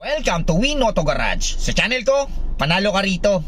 Welcome to Win Auto Garage. Sa channel ko, panalo ka rito.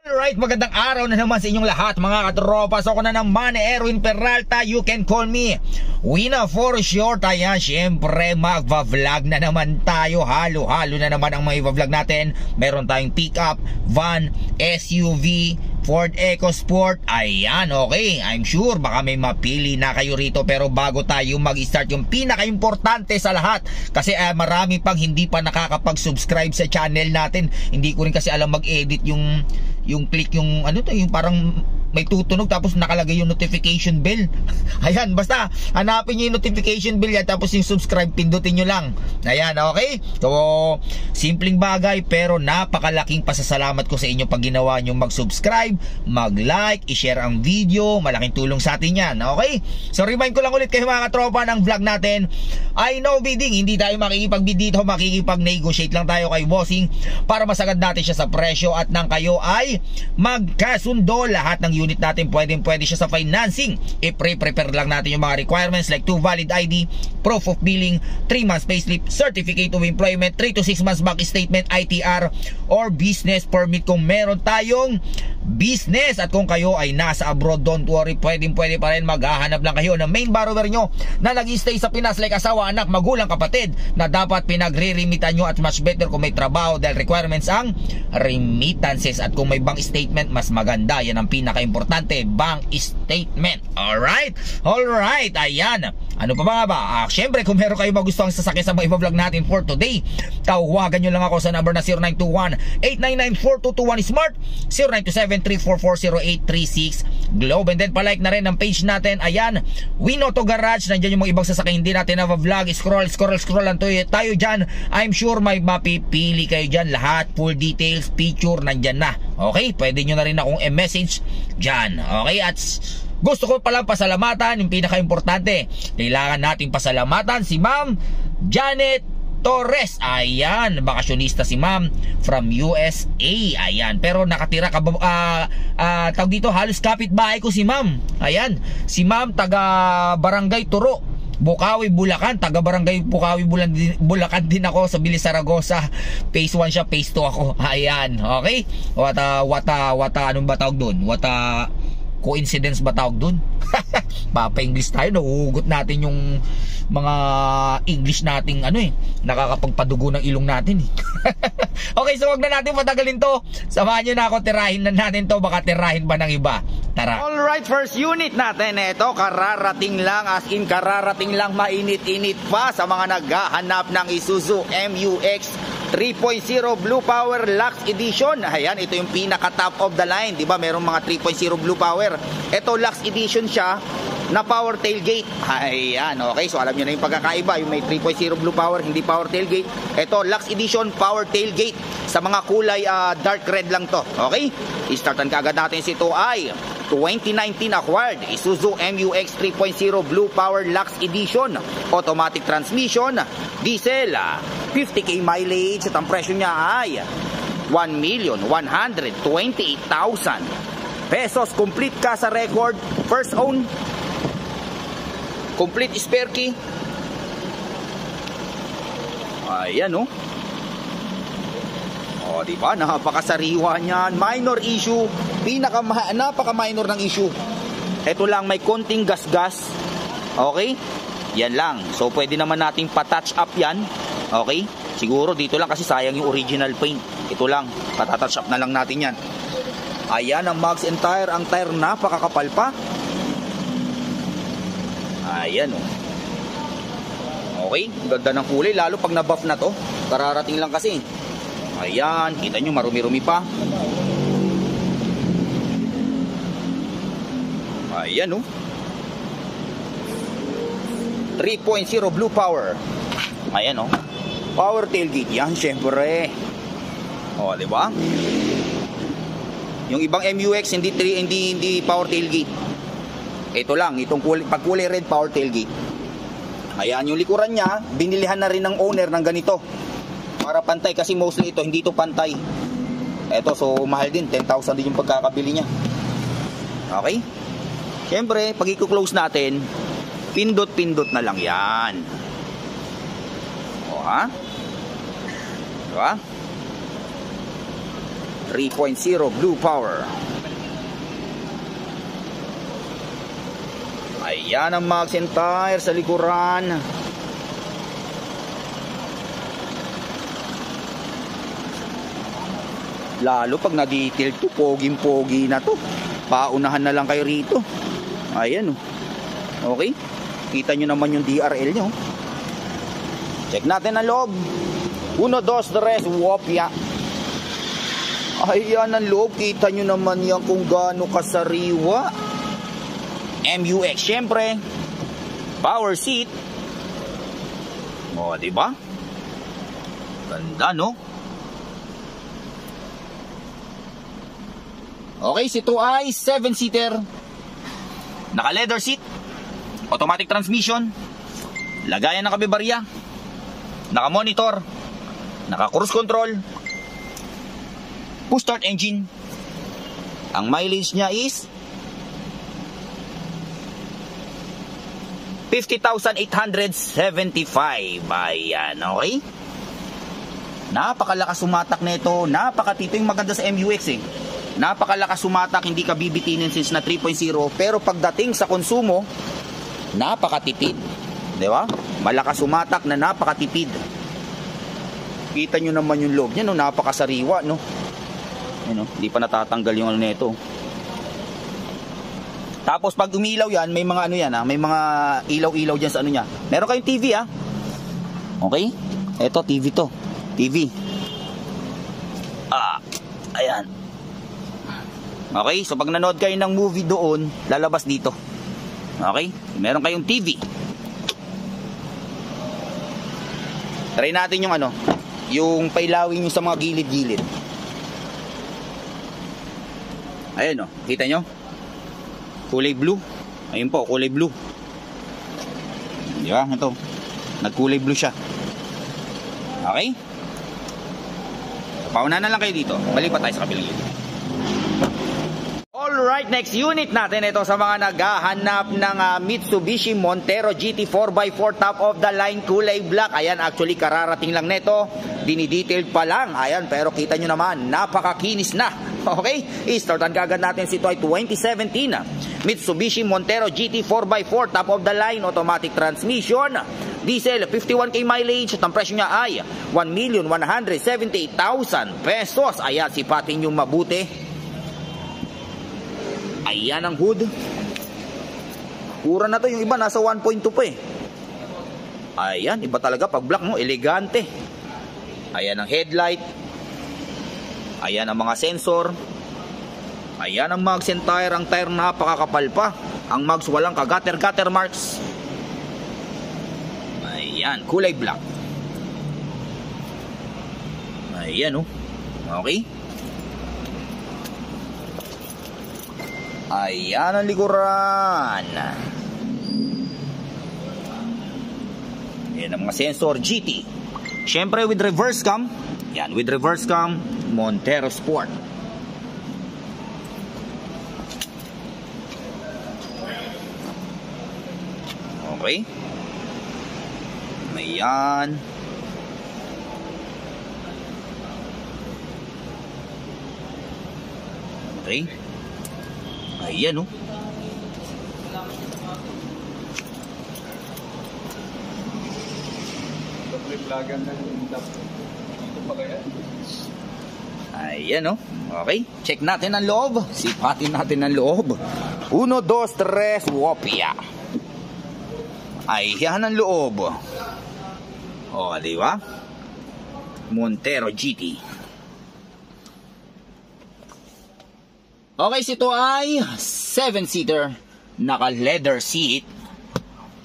Alright, magandang araw na naman sa inyong lahat mga katropas. Ako na naman, Erwin Peralta. You can call me Wina for short. Ayan, syempre magva-vlog na naman tayo. Halo-halo na naman ang mga i-vlog natin. Meron tayong pickup, van, SUV, Ford EcoSport. Ayan, okay. I'm sure baka may mapili na kayo rito. Pero bago tayo mag-start, yung pinaka-importante sa lahat, kasi marami pang hindi pa nakakapag-subscribe sa channel natin. Hindi ko rin kasi alam mag-edit yung click yung ano to, yung parang may tutunog tapos nakalagay yung notification bell. Ayan, basta hanapin nyo yung notification bell yan, tapos yung subscribe, pindutin nyo lang. Ayan, okay? So, simpleng bagay pero napakalaking pasasalamat ko sa inyo pag ginawa nyo mag-subscribe, mag-like, i-share ang video. Malaking tulong sa atin yan, okay? So, remind ko lang ulit kayo mga katropa ng vlog natin. I know bidding, hindi tayo makikipag-bid dito, makikipag-negotiate lang tayo kay bossing para masagad natin siya sa presyo at nang kayo ay magkasundo. Lahat ng unit natin pwede siya sa financing. I-prepare lang natin yung mga requirements like 2 valid ID, proof of billing, 3 months payslip, certificate of employment, 3 to 6 months bank statement, ITR, or business permit kung meron tayong business. At kung kayo ay nasa abroad, don't worry, pwede pa rin. Maghahanap lang kayo ng main borrower nyo na nag-stay sa Pinas like asawa, anak, magulang, kapatid na dapat pinagre-remitan nyo, at much better kung may trabaho dahil requirements ang remittances. At kung may bank statement, mas maganda. Yan ang pinaka-importante, bank statement. Alright, ayan. Ano pa ba? Syempre, kung meron kayo magustuhang sasakyan sa mga vlog natin for today, tawagan nyo lang ako sa number na 0921-899-4221 Smart, 0927-344-0836 Globe. And then palike na rin ang page natin. Ayan, Win Auto Garage. Nandiyan yung mga ibang sasakyan hindi natin na vlog. Scroll lang tayo dyan. I'm sure may mapipili kayo dyan. Lahat, full details, picture, nandyan na. Okay, pwede nyo na rin akong i-message dyan. Okay, at gusto ko palang pasalamatan, yung pinaka-importante, kailangan natin pasalamatan si Ma'am Janet Torres. Ayan, bakasyonista si Ma'am from USA. Ayan, pero nakatira tawag dito, halos kapitbahay ko si Ma'am. Ayan, si Ma'am taga Barangay Turo, Bukawi, Bulacan. Taga Barangay Bukawi, Bulacan din ako, sa Bilis, Saragossa. Phase 1 siya, phase 2 ako. Ayan, okay? Anong ba tawag doon? Coincidence ba tawag dun? Papa-English tayo, nahuhugot natin yung mga English nating nakakapagpadugo ng ilong natin. Okay, so wag na natin patagalin to. Samahan nyo na ako, tirahin na natin to. Baka tirahin ba ng iba? Tara. Alright, first unit natin. Ito, kararating lang, as in kararating lang, mainit-init pa sa mga naghahanap ng Isuzu MU-X 3.0 Blue Power Lux Edition. Ayan, ito yung pinaka top of the line, di ba? Merong mga 3.0 Blue Power. Ito Lux Edition siya na power tailgate. Ayan, okay. So alam niyo na yung pagkakaiba, yung may 3.0 Blue Power, hindi power tailgate. Ito Lux Edition power tailgate. Sa mga kulay dark red lang to. Okay? I-startan kaagad natin si ito ay 2019 acquired Isuzu MU-X 3.0 Blue Power Lux Edition. Automatic transmission, diesel, 50k mileage, at ang presyo niya ay 1,128,000 pesos. Complete ka sa record, first own, complete spare key. Ayan, oh. O, diba? Napakasariwa niyan. Minor issue. Napaka-minor ng issue. Ito lang, may konting gas-gas. Okay? Yan lang. So, pwede naman nating pa-touch up yan. Okay? Siguro dito lang kasi sayang yung original paint. Ito lang. Pa-touch up na lang natin yan. Ayan ang mags and tire. Ang tire napakakapal pa. Ayan, oh. Okay? Ganda ng kulay. Lalo pag na-buff na to. Kararating lang kasi. Ayan, kita nyo marumi-rumi pa. Ayan, oh. 3.0 Blue Power. Ayan, oh. Power tailgate yan, syempre. O, diba? Yung ibang MU-X hindi power tailgate. Ito lang, itong pag kulay red, power tailgate. Ayan, yung likuran niya, binilihan na rin ng owner ng ganito. Para pantay, kasi mostly ito, hindi ito pantay. Ito, so mahal din, 10,000 din yung pagkakabili niya. Okay? Siyempre, pag i-close natin, pindot-pindot na lang yan. O ha? Diba? 3.0 Blue Power. Ayan ang mags and tire sa likuran. Lalo pag na-detail to, poging-pogi na to. Paunahan na lang kayo rito. Ayan o. Okay? Kita nyo naman yung DRL nyo. Check natin ang loob. 1, 2, 3, wopya. Ayan ang loob. Kita nyo naman yan kung gaano kasariwa. MUX syempre. Power seat. O, diba? Ganda, no? Okay, si 2i 7-seater. Naka leather seat. Automatic transmission. Lagayan ng kabibarya. Naka monitor. Naka cruise control. Push start engine. Ang mileage niya is 50,875. Ayan, okay? Napakalakas sumatak nito. Napakatito yung maganda sa MUX eh. Napakalakas sumatak, hindi ka bibitinin since na 3.0. Pero pagdating sa konsumo, napakatipid. Di ba? Malakas sumatak na napakatipid. Kita nyo naman yung loob niya, no? Napakasariwa, no? Ano, hindi pa natatanggal yung ano nito. Tapos pag umilaw yan, may mga ano yan ha? May mga ilaw-ilaw dyan sa ano niya. Meron kayong TV ha? Okay? Eto, TV to. TV. Ayan. Okay, so pag nanood kayo ng movie doon, lalabas dito. Okay? Meron kayong TV. Try natin yung ano, yung pailawin nyo sa mga gilid-gilid. Ayan o, kita nyo? Kulay blue. Ayun po, kulay blue. Di ba? Ito. Nagkulay blue siya. Okay? Pauna na lang kayo dito. Balik pa tayo sa kabilang unit. Alright, next unit natin. Ito sa mga naghahanap ng Mitsubishi Montero GT 4x4 top of the line kulay black. Ayan, actually kararating lang neto. Dinidetailed pa lang. Ayan, pero kita nyo naman, napakakinis na. Okay? I-startan kagad natin ito ay 2017 Mitsubishi Montero GT 4x4 top of the line automatic transmission. Diesel, 51k mileage at ang presyo niya ay 1,178,000 pesos. Ayan, sipatin yung mabuti. Ayan ang hood. Pura na to, yung iba nasa 1.2 pa eh. Ayan, iba talaga pag black mo, elegante. Ayan ang headlight. Ayan ang mga sensor. Ayan ang mags and tire. Ang tire napakakapal pa. Ang mags walang ka-gutter marks. Ayan, kulay black. Ayan okay. Ayan ang likuran. Ayan ang mga sensor GT. Siyempre with reverse cam. Yan, with reverse cam, Montero Sport. Okay. Ayan. Okay. Ayan Ayan okay, check natin ang loob. Sipatin natin ang loob. 1, 2, 3, wopya. Ayan ang loob. Di ba? Montero GT. Okay, ito ay 7-seater. Naka leather seat.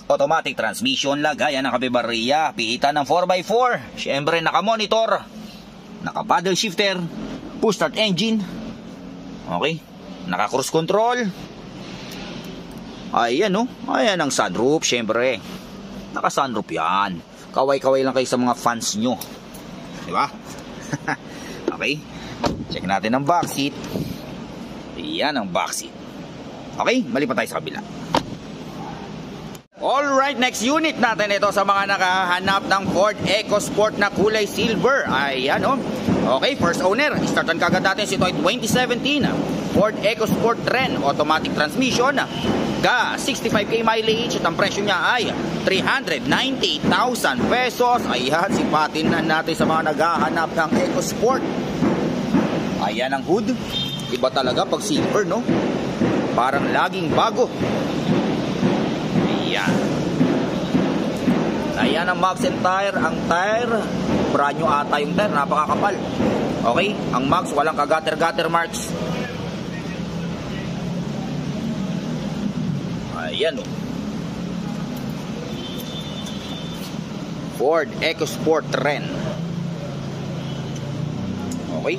Automatic transmission. Lagayan ng kabibarya. Piitan ng 4x4. Siyempre naka monitor. Naka paddle shifter. Push start engine. Okay. Naka cruise control. Ayan Ayan ang sunroof. Siyempre naka sunroof yan. Kaway-kaway lang kayo sa mga fans nyo. Diba? Okay. Check natin ang back seat. Ayan ang back seat. Okay, mali pa tayo sa kabila. Alright, next unit natin ito sa mga nakahanap ng Ford EcoSport na kulay silver. Ayan o. Okay, first owner. Startan kagad natin si ito ay 2017 Ford EcoSport Tren automatic transmission. Ga 65k mileage at ang presyo niya ay 390,000 pesos. Ayan, sipatin na natin sa mga naghahanap ng EcoSport. Ayan ang hood. Iba talaga pag silver, no? Parang laging bago. Ayan. Ayan ang mags and tire. Ang tire, brand new ata yung tire. Napakakapal. Okay? Ang mags, walang kagater-gater marks. Ayan o. Ford EcoSport Tren. Okay?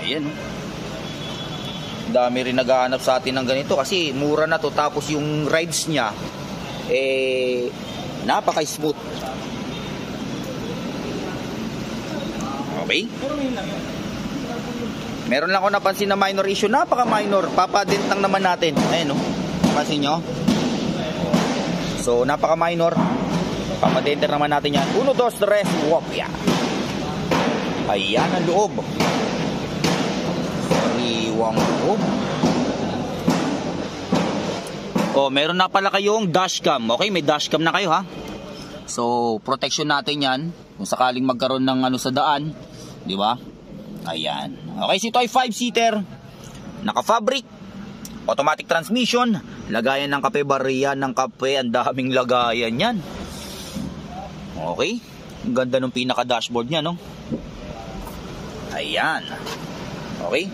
Ayan o. Dami rin naghahanap sa atin ng ganito kasi mura na to, tapos yung rides niya napaka-smooth. Okay? Meron lang ako napansin na minor issue, napaka-minor, papadent lang naman natin. Ayan o, pansin nyo? So napaka-minor, papadenter naman natin yan. 1, 2, 3, wopya. Ayan ang loob. Sariwang loob. Oh, meron na pala kayong dashcam. Okay, may dashcam na kayo ha. So, protection natin yan kung sakaling magkaroon ng ano sa daan, di ba? Ayan. Okay, so ito ay 5-seater. Naka-fabric, automatic transmission, lagayan ng kape, bariyan ng kape, ang daming lagayan yan. Okay. Ang ganda ng pinaka-dashboard niya, no? Ayan. Okay.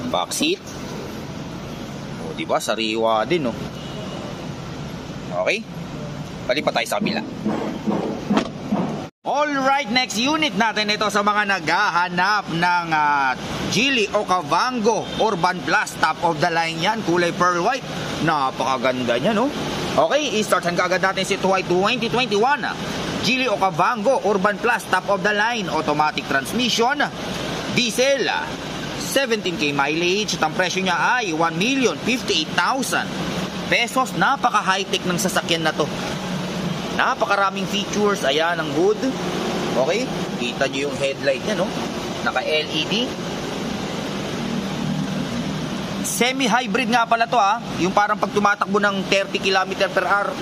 Back seat. O, di ba? Sariwa din, no? Okay. Palipat tayo sa kabila. Alright, next unit natin ito sa mga naghahanap ng Geely Okavango Urban Plus. Top of the line yan. Kulay pearl white. Napakaganda niya, no? Okay, i-startan kaagad natin si ito ay 2021 Geely Okavango Urban Plus. Top of the line. Automatic transmission. Diesel. 17k mileage. At ang presyo niya ay 1,058,000 pesos. Napaka high-tech ng sasakyan na to. Napakaraming features. Ayan ang hood. Okay, kita nyo yung headlight niya, no? Naka LED. Semi-hybrid nga pala to ha. Yung parang pag tumatakbo ng 30 km/h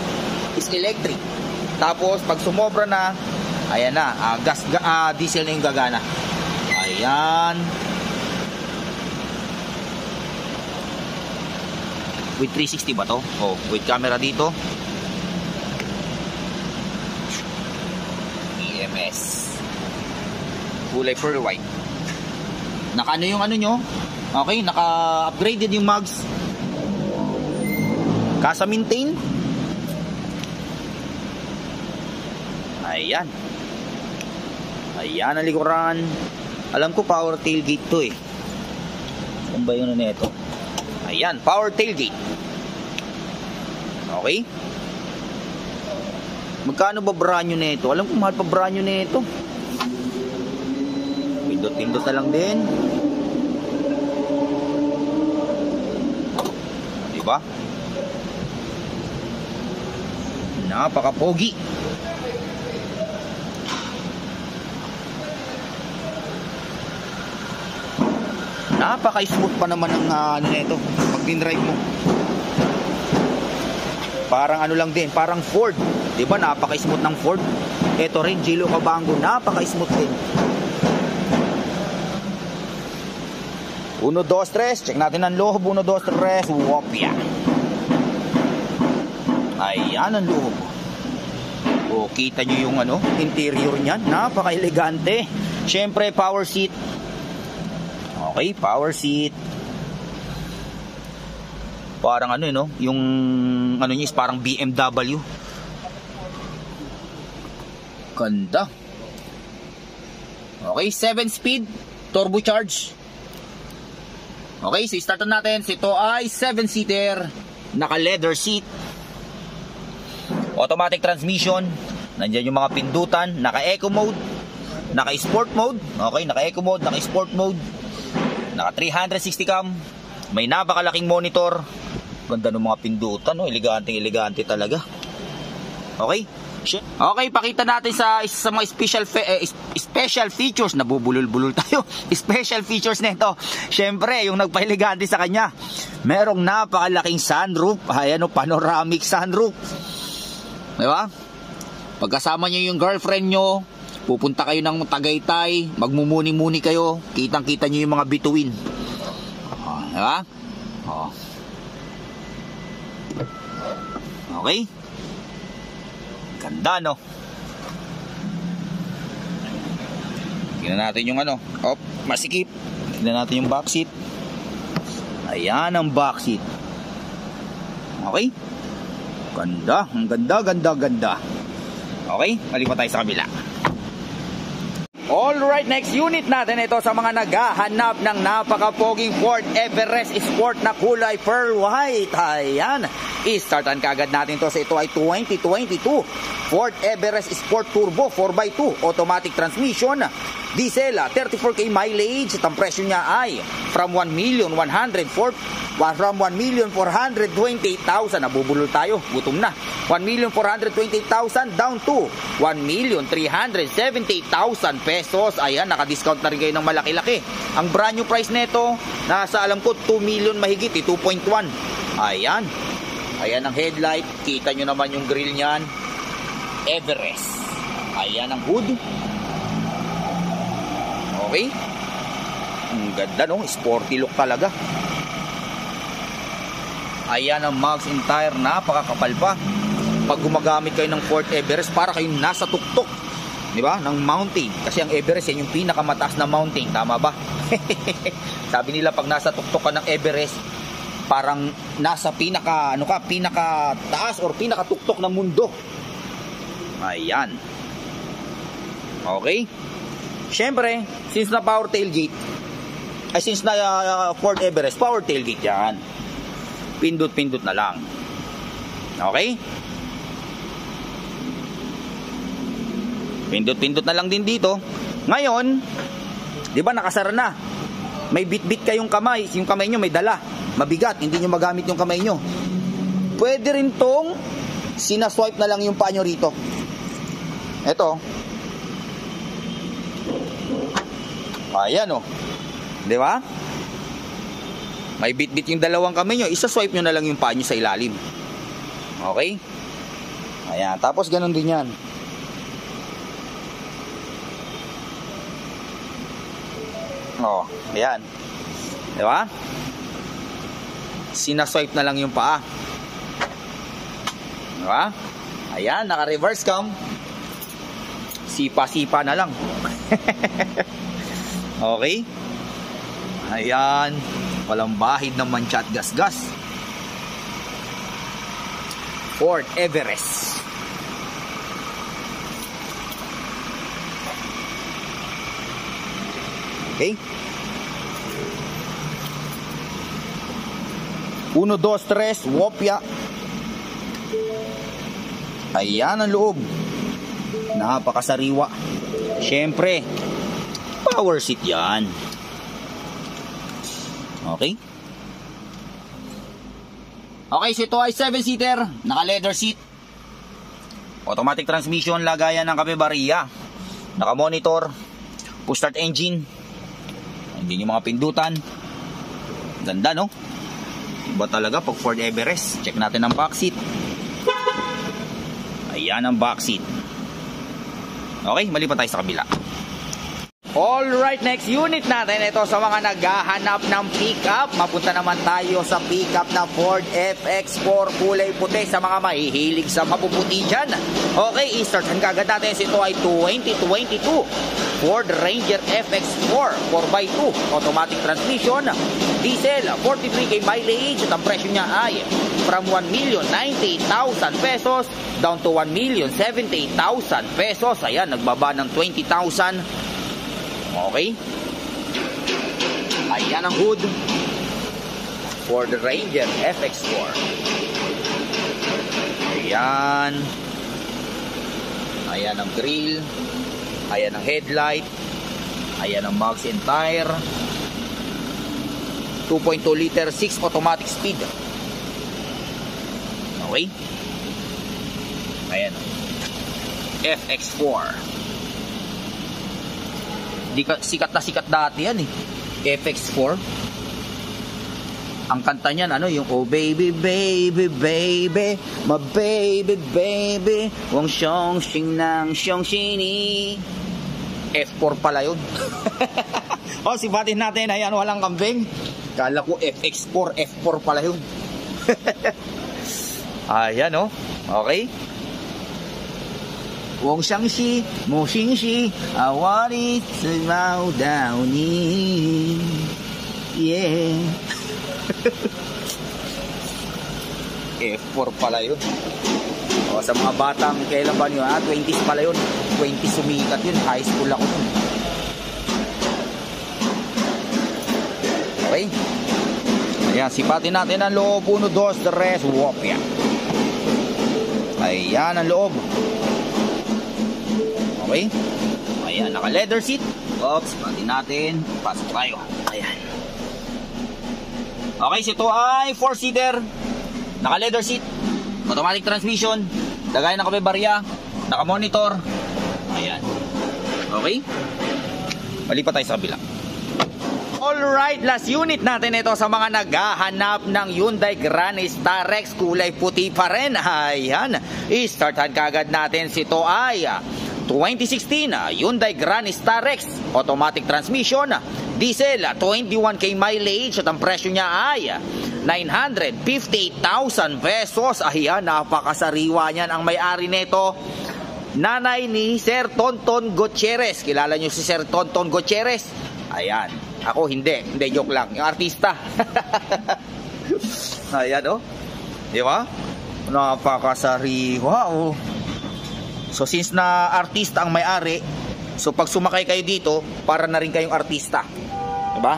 is electric. Tapos pag sumobra na, ayan na, diesel na yung gagana. Ayan. With 360 ba to? Oh, with camera dito. EMS. Kulay pearl white. Naka ano yung ano nyo? Okay, naka-upgraded yung mugs. Kasa maintain. Ayan. Ayan ang likuran. Alam ko power tailgate to eh. Saan ba yun na ito? Ayan, power tailgate. Okay. Magkano ba branyo na ito? Alam ko mahal pa branyo na ito. Pindot-pindot na lang din. Diba? Napaka-pogi. Napaka-smooth pa naman ng ano nito pag din-drive mo. Parang ano lang din, parang Ford. 'Di ba? Napaka-smooth ng Ford. Ito rin Geely Okavango, napaka-smooth din. 1, 2, 3, check natin ang loob. 1, 2, 3, wopya. Ayan ang loob. O, kita nyo yung ano, interior niyan, napaka-elegante. Syempre, power seat. Okay, power seat. Parang ano, no? Yung ano niya is parang BMW. Ganda. Okay, 7-speed turbocharge. Okay, so startan natin. So ito ay 7-seater, naka-leather seat. Automatic transmission. Nandiyan yung mga pindutan, naka-eco mode. Naka-sport mode. Okay, naka-eco mode, naka-sport mode. Naka 360 cam. May napakalaking monitor. Ganda ng mga pindutan, no? Elegante talaga. Okay? Okay, pakita natin sa mga special features. Nabubulol-bulol tayo. Special features nito. Syempre, yung nagpa-elegante sa kanya. Merong napakalaking sunroof. Ayan, panoramic sunroof. Diba? Pagkasama nyo yung girlfriend nyo, pupunta kayo ng Tagaytay, magmumuni-muni kayo, kitang-kita nyo yung mga bituin. Diba? Okay? Ganda, no? Tingnan natin yung masikip. Tingnan natin yung backseat. Ayan ang backseat. Okay? Ganda. Ang ganda. Okay? Balik pa tayo sa kabila. Alright, next unit natin ito sa mga naghahanap ng napaka-poging Ford Everest Sport na kulay pearl white. Ayan. I-startan kagad natin to sa ito ay 2022 Ford Everest Sport Turbo 4x2 automatic transmission, diesel, 34k mileage. At ang presyo niya ay from 1,420,000. Nabubulol tayo, gutom na. 1,428,000 down to 1,378,000 pesos. Ayan, naka-discount na rin kayo ng malaki-laki. Ang brand new price nito, nasa alam ko 2 million mahigit, 2.1. Ayan. Ayan ang headlight. Kita nyo naman yung grill niyan. Everest. Ayan ang hood. Okay. Ang ganda, no? Sporty look talaga. Ayan ang mugs and tire. Napakakapal pa. Pag gumagamit kayo ng Ford Everest, para kayong nasa tuktok, di ba? Ng mountain. Kasi ang Everest yan yung pinakamataas na mountain. Tama ba? Sabi nila pag nasa tuktok ka ng Everest, parang nasa pinaka taas or pinakatuktok ng mundo. Ayan. Okay. Syempre, since na power tailgate, since na Ford Everest, power tailgate yan. Pindot-pindot na lang. Okay? Pindot-pindot na lang din dito. Ngayon, di ba nakasara na? May bit-bit kayong kamay. Yung kamay nyo may dala. Mabigat, hindi nyo magamit yung kamay nyo. Pwede rin tong sinaswipe na lang yung paa nyo rito. Eto. Ayan, oh. Di ba? May bit-bit yung dalawang kamay nyo. Isa-swipe nyo na lang yung paa nyo sa ilalim. Okay? Ayan. Tapos ganun din yan. Oh, ayan. Di ba? Sinaswipe na lang yung paa. Di ba? Ayan, naka-reverse cam. Sipa-sipa na lang. Okay? Ayan. Walang bahid ng mancha at gas-gas. Ford Everest. Okay? 1, 2, 3, wopya. Ayan ang loob. Napakasariwa. Siyempre, power seat yan. Okay? Okay, so ito ay 7-seater. Naka-leather seat. Automatic transmission, lagayan ng kape-bariya. Naka-monitor. Push start engine. Hindi yung mga pindutan. Ganda, no? Iba talaga pag Ford Everest. Check natin ang back seat. Ayan ang back seat. Okay, mali pa tayo sa kabila. Alright, next unit natin ito sa mga naghahanap ng pickup. Mapunta naman tayo sa pickup na Ford FX4 kulay puti sa mga mahihilig sa mapuputi dyan. Okay, i-startan kagad natin. Ito ay 2022 Ford Ranger FX4 4x2 automatic transmission, diesel, 43k mileage. At ang presyo niya ay from 1,098,000 pesos down to 1,078,000 pesos. Ayan, nagbaba ng 20,000. Okay. Ayan ang hood for the Ranger FX4. Ayan. Ayan ang grill. Ayan ang headlight. Ayan ang mags and tire. 2.2 liter 6 automatic speed. Okay. Ayan. FX4. Sikat na sikat dati yan eh. FX4. Ang kanta niyan ano yung oh baby baby baby my baby baby wang siyong sing nang siyong sini. F4 pala yun. O sipatin natin, ayan, walang kambing. Kala ko FX4, F4 pala yun. Ayan o, okay. Wang siyang si mo sing si awari sumau downy. Yeah. F4 pala yun. O, sa mga batang kailan ba nyo, 20s pala yun. 20 sumikat yun, high school ako nun. Okay. Ayan, sipatin natin ang loob. 1, 2, 3, wopya. Ayan ang loob. Okay. Ayan, naka leather seat. Oops, sipatin natin. Pasok tayo. Ayan. Okay, so ito ay 4-seater, naka leather seat, automatic transmission, lagay na kape barya, naka monitor. Ayan. Okay. Malipat tayo sa kabila. Alright, last unit natin ito sa mga naghahanap ng Hyundai Grand Starex, kulay puti pa rin. Ayan, i-startan kagad natin. Ito ay 2016 Hyundai Grand Starex, automatic transmission, diesel, 21k mileage, at ang presyo niya ay 958,000 pesos. Ayan, napakasariwa niyan. Ang may-ari nito, nanay ni Sir Tonton Gutierrez. Kilala niyo si Sir Tonton Gutierrez? Ayan, ako hindi, joke lang, yung artista. Ayan oh, di ba? Napakasariwa oh. So since na artista ang may-ari, so pag sumakay kayo dito, para na rin kayong artista. Diba?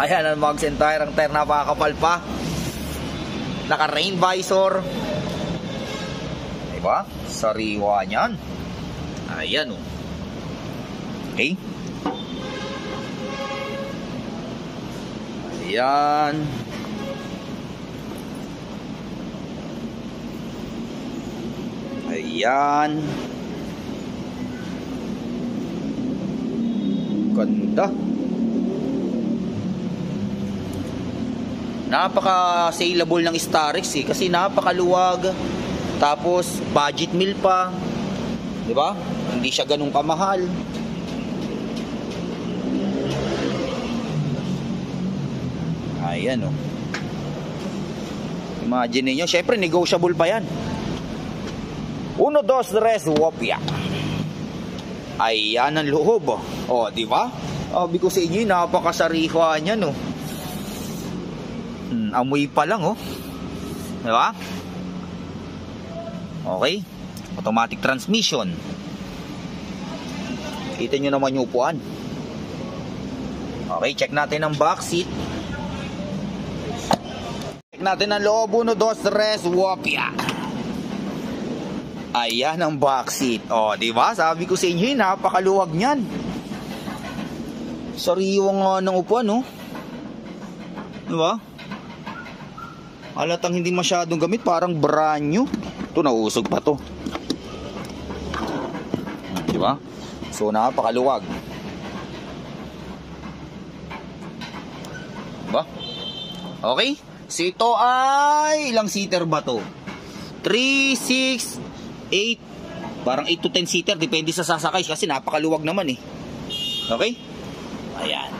Ayan ang mags and tire. Ang tire napakakapal pa. Naka rain visor. Diba? Sariwa niyan. Ayan o. Okay. Ayan. Ayan. Ganda. Napaka-saleable ng Starex eh, kasi napakaluwag. Tapos budget meal pa. 'Di ba? Hindi siya ganun kamahal. Ayan oh. Imagine niyo, syempre negotiable pa 'yan. 1, 2, 3, wopya. Ayan ang loob. Oh, di ba? Sabi ko sa inyo, napakasariwa niya, no. Amoy pa lang, oh. Di ba? Okay. Automatic transmission. Kita nyo naman yung upuan. Okay, check natin ang back seat. Check natin ang loob. 1, 2, 3, wopya. Ayan ang back seat. Oh, di ba? Sabi ko sa inyo, napakaluwag niyan. Sariwa nga ng upuan, no? Di ba? Halatang hindi masyadong gamit, parang brand new. Ito, nausog pa to. Di ba? So, napakaluwag. Di ba? Okay? So, ito ay ilang seater ba to? 3, 6, 8, parang 8 to 10 seater, depende sa sasakay kasi napakaluwag naman eh. Okay? Ayan.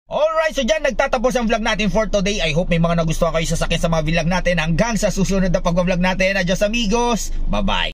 Alright, so dyan nagtatapos ang vlog natin for today. I hope may mga nagustuhan kayo sa sakit sa mga vlog natin. Hanggang sa susunod na pag-vlog natin. Adios amigos, bye bye.